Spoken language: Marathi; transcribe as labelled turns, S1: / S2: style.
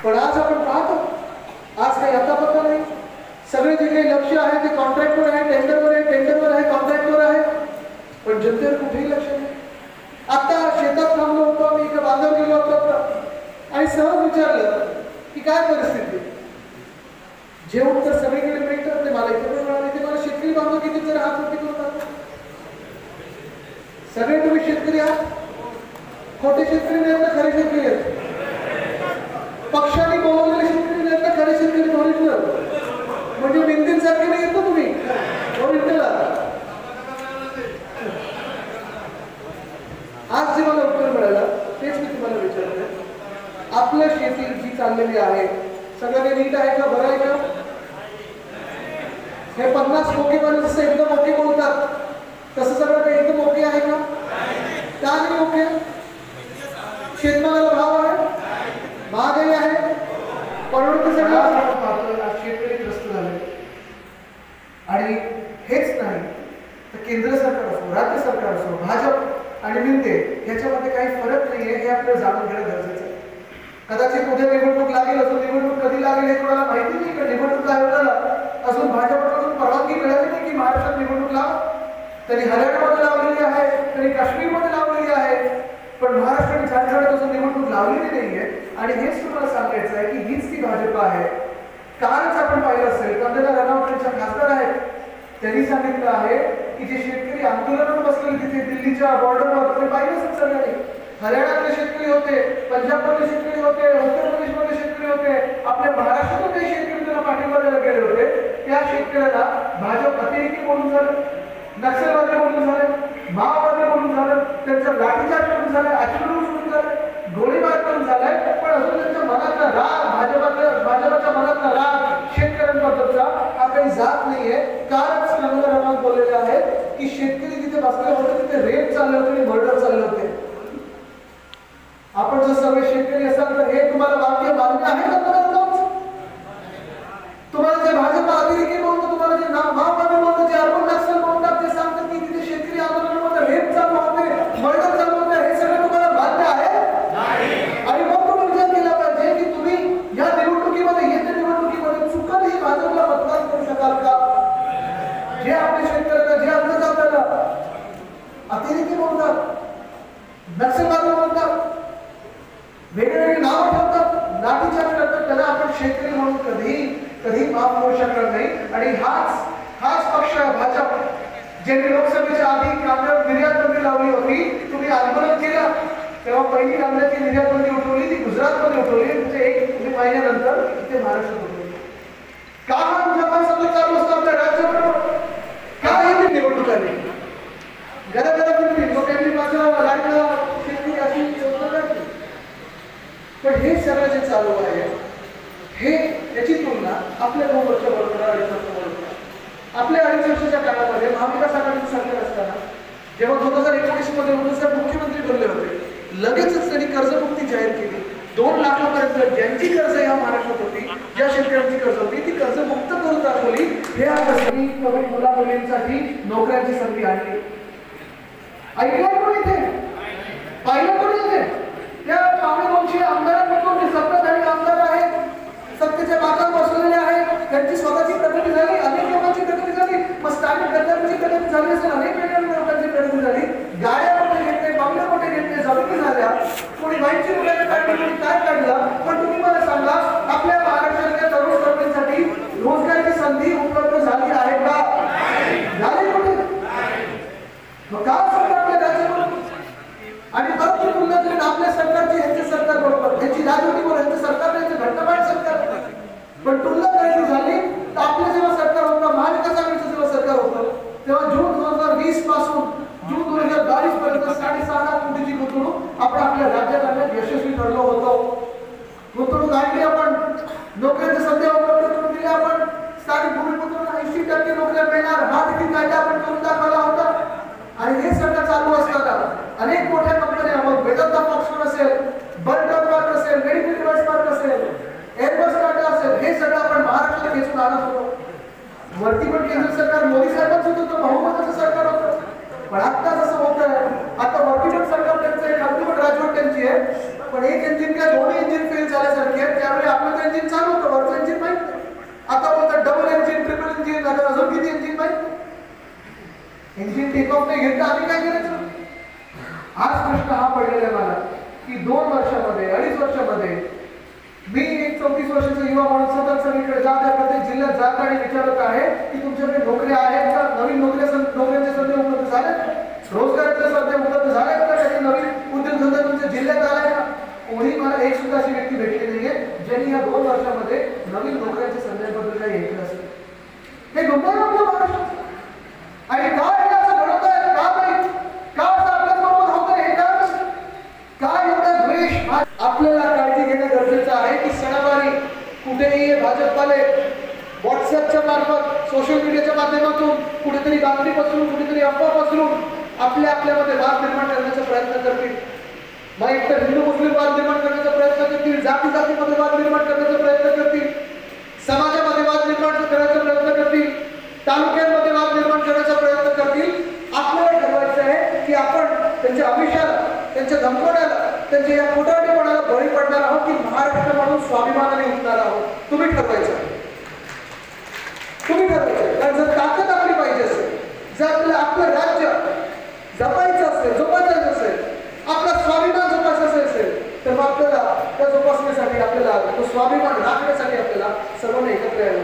S1: पण आज आपण पाहतो, आज काही अतापत्ता नाही. सगळे जे काही लक्ष आहे ते कॉन्ट्रॅक्टवर आहे, टेंडरवर आहे, कॉन्ट्रॅक्टवर आहे, पण जनतेवर कुठेही लक्ष नाही. आता शेतात थांबलो होतो आम्ही, इकडे बांधावर गेलो होतो आणि सहज विचारलं की काय परिस्थिती. जे उत्तर सगळीकडे मिळतं ते मला इथे मिळाले, ते मला शेतकरी बांधव किती जर हात वरती करतात. सगळे तुम्ही शेतकरी आहात, खोटे शेतकरी नाहीत ना खरे शेतकरी आहेत. पक्षाने बोलवलेले शेतकरी नाहीत ना खरे शेतकरी ओरिजिनल. म्हणजे बिंदीन सारखे नाही येतो तुम्ही ओरिजिनल. आज जे मला उत्तर मिळालं तेच मी तुम्हाला विचारतोय. आपल्या शेती जी चाललेली आहे सगळं काही नीट आहे का, बरं आहे का? हे 50 मोकेवाले जसं एकदम ओके बोलतात तसं सगळं काही एकदम ओके आहे का? का नाही ओके? शेतमालाला भाव आहे, महागाई आहे, परवडतं सगळं. शेतकरी त्रस्त झाले. आणि हेच नाही तर केंद्र सरकार असो, राज्य सरकार असो, भाजप आणि मिळते याच्यामध्ये काही फरक नाहीये हे आपल्याला जाणून घेणं गरजेचं आहे. कदाचित उद्या निवडणूक लागेल, अजून निवडणूक कधी लागेल हे कोणाला माहिती नाही. कारण निवडणूक आयोगाला अजून भाजपकडून परवानगी मिळाली नाही की महाराष्ट्रात निवडणूक लाव. त्यांनी हरियाणामध्ये लावलेली आहे, त्यांनी काश्मीरमध्ये लावलेली आहे, पण महाराष्ट्र आणि झारखंडात अजून निवडणूक लावलेली नाहीये. आणि हेच तुम्हाला सांगायचं आहे की हीच ती भाजप आहे. कालच आपण पाहिलं असेल कंगना रनौतच्या खासदार आहेत, त्यांनी सांगितलं आहे की जे शेतकरी आंदोलनावर बसलेले तिथे दिल्लीच्या बॉर्डरवर ते पाहिलं असेल सगळ्यांनी. हरियाणातले शेतकरी होते, पंजाबमधले शेतकरी होते, उत्तर प्रदेशमधले शेतकरी होते, आपल्या महाराष्ट्रातून काही शेतकरी त्यांना पाठिंबा द्यायला गेले होते. त्या शेतकऱ्याला भाजप अतिरेकी बोलून झालं, नक्षलवादी बोलून झालं, माओवादी बोलून झालं, त्यांचं लाठीचार्ज करून झालं, ऍक्सिडेंट सुरू झालं, गोळीबार करून झालाय. पण अजून त्यांच्या मनातला राग, भाजपाच्या मनातला राग शेतकऱ्यांबद्दलचा हा काही जात नाहीये. कालच कंगना रनौत बोललेले आहेत की शेतकरी तिथे बसले होते तिथे रेप चालले होते आणि मर्डर चालले होते. आपण जर सगळे शेतकरी असाल तर हे तुम्हाला वाक्य मान्य आहे का? तुम्हाला जे भाजप अतिरेकी बोलतो, तुम्हाला जे माओवादी बोलतो, जे अर्बन नक्सल बोलतात, ते सांगतात की तिथे शेतकरी आंदोलनामध्ये रेप चालू होते, मर्डर चालू होते, हे सगळं तुम्हाला मान्य आहे? आणि मग तुम्ही विचार केला पाहिजे की तुम्ही या निवडणुकीमध्ये, येत्या निवडणुकीमध्ये चुकूनही भाजपला मतदान करू शकाल का? जे आपल्या शेतकऱ्यांना, जे अन्नदात्याला अतिरेकी बोलतात, नक्षलवादी बोलतात, वेगवेगळी नावं ठेवतात, लाठीचार्ज करतात, त्याला आपण शेतकरी म्हणून कधी माफ होऊ शकणार नाही. आणि हाच पक्ष भाजप ज्यांनी लोकसभेच्या आधी कांद्यावर निर्यात बंदी लावली होती, तुम्ही आंदोलन केलं तेव्हा पहिली कांद्याची निर्यात बंदी उठवली ती गुजरातमध्ये उठवली, म्हणजे एक महिन्यानंतर इथे महाराष्ट्रात उठवली. का हा जमा सगळं चालू असतं आपल्या राज्याबरोबर? का येते निवडणूक आली? घराघरामध्ये लोकांनी माझा लाडका शेतकरी अशी योजना काढली. पण हे सगळं जे चालू आहे हे याची तुलना आपल्या 2 वर्ष बरोबर, 2.5 वर्ष बरोबर, आपल्या 2.5 वर्षाच्या काळामध्ये महाविकास आघाडीचं सरकार असताना जेव्हा 2019 मध्ये मोदी मुख्यमंत्री बनले होते, लगेचच त्यांनी कर्जमुक्ती जाहीर केली. 2 लाखापर्यंत ज्यांची कर्ज या महाराष्ट्रात होती, ज्या शेतकऱ्यांची कर्ज होती ती कर्ज मुक्त करून दाखवली. हे आजही तरुण मुला मुलींसाठी नोकऱ्यांची संधी आणली. ऐकलं कोणी इथे? पाहिलं कोणी इथे? त्या 250 आमदारांपैकी सत्ताधारी आमदार आहेत, सत्तेच्या बाकावर बसलेले आहेत, त्यांची स्वतःची प्रगती झाली, अनेक लोकांची प्रगती झाली, मग स्थानिक गद्दारांची प्रगती झाली असेल, अनेक वेगवेगळ्या लोकांची प्रगती झाली, गाड्या मोठे घेतले, बंगले मोठे घेतले, जमिनी झाल्या, कोणी माहिती मुलांना काढली, कोणी काय काढलं. पण तुम्ही मला सांगा, आपल्या महाराष्ट्रातल्या तरुण तरुणींसाठी रोजगाराची संधी उपलब्ध झाली आहे का? झाली कुठे? मग का सरकार आपल्या राज्याबरोबर आणि परत तुलना करून आपल्या सरकारची ह्यांच्या सरकार बरोबर, ह्याची राजवटीवर ह्यांचं सरकार, ह्यांचं घटनाबाह्य सरकार, पण तुलना करायची झाली तर आपलं जेव्हा सरकार होतं, महाविकास आघाडीचं जेव्हा सरकार होतं, तेव्हा जून 2020 पासून जून 2022 पर्यंत 6.5 लाख कोटीची गुंतवणूक आपण आपल्या राज्यात आणण्यात यशस्वी ठरलो होतो. गुंतवणूक आणली आपण, नोकऱ्यांच्या संधी उपलब्ध करून दिल्या आपण, स्थानिक भूमिपुत्रांना 80% नोकऱ्या मिळणार हा देखील कायदा आपण करून दाखवला होता. आणि हे सगळं चालू असताना अनेक मोठ्या कंपन्या, मग वेदांता फॉक्सकॉन असेल, बर्टन पार्क असेल, मेडिकल डिव्हाइस पार्क असेल, एअरबस टाटा असेल, हे सगळं आपण महाराष्ट्रात घेऊन आणत होतो. वरती पण केंद्र सरकार मोदी साहेबांचं होतं, बहुमताचं सरकार होतं. पण आता जसं होतंय, आता वरती पण सरकार त्यांचं एक अर्धवट राजवट त्यांची आहे, पण एक इंजिन काय 2 इंजिन फेल झाल्यासारखे आहेत. त्यावेळी जॉब नाही घेतला आम्ही काय करायचं? आज प्रश्न हा पडलेला आहे मला की 2 वर्षामध्ये 2.5 वर्षामध्ये मी एक 34 वर्षाचा युवा म्हणून सतत सगळीकडे जात आहे, प्रत्येक जिल्ह्यात जात आणि विचारत आहे की तुमच्याकडे नोकऱ्या आहेत का? नवीन नोकऱ्यांच्या संधी उपलब्ध झाल्यात? रोजगाराच्या संधी उपलब्ध झाल्यात का? काही नवीन उद्योगधंदा तुमच्या जिल्ह्यात आलाय का? कोणी मला एक सुद्धा अशी व्यक्ती भेटली नाहीये ज्यांनी या 2 वर्षामध्ये नवीन नोकऱ्यांच्या संध्यांबद्दल काही ऐकलं असेल. हे दुर्दैव आपलं महाराष्ट्र. आणि काय हे असं घडत आहे? का नाही? का असं आपल्याबरोबर होत आहे? हे काय एवढा द्वेष? आपल्याला काळजी घेणं गरजेचं आहे की सणावारी कुठेही भाजपवाले व्हॉट्सअपच्या मार्फत सोशल मीडियाच्या माध्यमातून कुठेतरी बातमी पसरून कुठेतरी अफवा पसरून आपल्यामध्ये वाद निर्माण करण्याचा प्रयत्न करतील. मग एकतर हिंदू मुस्लिम वाद निर्माण करण्याचा प्रयत्न करतील, जातीमध्ये वाद निर्माण करण्याचा प्रयत्न करतील, समाजामध्ये वाद निर्माण करण्याचा प्रयत्न करतील, तालुक्यांमध्ये वाद निर्माण करण्याचा प्रयत्न करतील. आपल्याला ठरवायचं आहे की आपण त्यांच्या अभिषाला, त्यांच्या धमकवण्याला, त्यांच्या या खोटारडेपणाला बळी पडणार आहोत की महाराष्ट्र म्हणून स्वाभिमानाने उठणार आहोत. तुम्ही ठरवायचं. कारण जर ताकद आपली पाहिजे असेल, जर आपलं राज्य जपायचं असेल, जोपासायचं असेल, आपला स्वाभिमान जोपासायचा असेल तर मग आपल्याला त्या जोपासण्यासाठी आपल्याला तो स्वाभिमान राखण्यासाठी आपल्याला सर्वांना एकत्र यायला